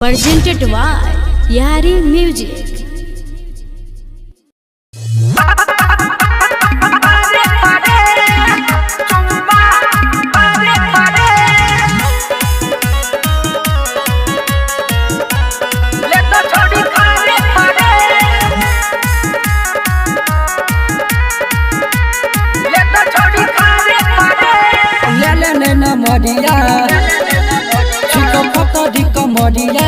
Presented by Yari Music. Moriya, chico pata di Moriya,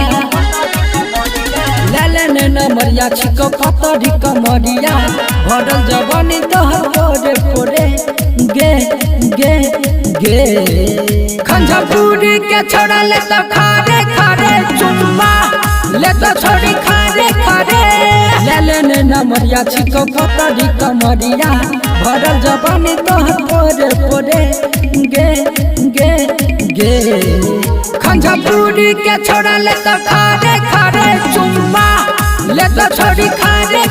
lele nena Moriya, chico pata di Moriya, bhodal jawani tohar pore pore, ge. Khanja puri ke choda le to khare chumma, le to chodi khare. Lele nena Moriya, chico pata di Moriya, bhodal jawani tohar pore pore, ge. खंजा पूरी के छोड़ा ले तो खारे चुम्मा ले तो छोड़ी खारे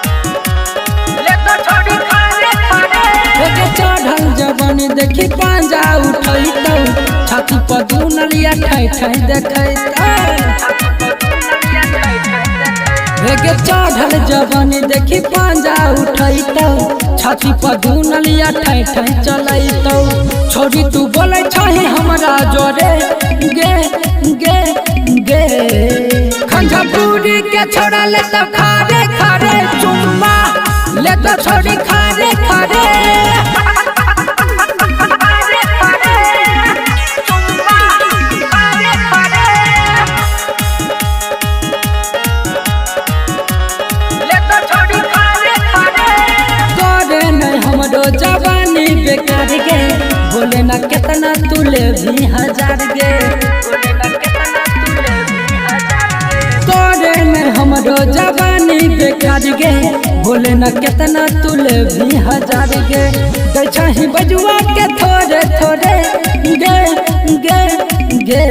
ले तो छोड़ी खारे चढ़ल जवानी देखी पांजा उठई तो छाती पर दुनलिया ठाई देखई चढ़ल जवानी देखी पांजा उठई तो छाती पर दुनलिया ठाई चलई तो छोड़ी तू बोले छही हमरा जोरे गे खंजा पूरी के छोड़ा ले तो खारे चुम्मा ले तो छोड़ी खारे जवानी बेकार गे बोले ना कितना तुले भी हजार गे तोरे में हमरो जवानी बेकार गे बोले ना कितना तुले भी हजार गे दे छही बजुआ के थोड़े गे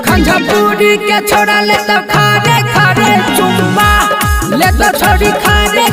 खंजा पूरी के छोड़ा ले तो खारे चुम्मा ले तो छोड़ी खारे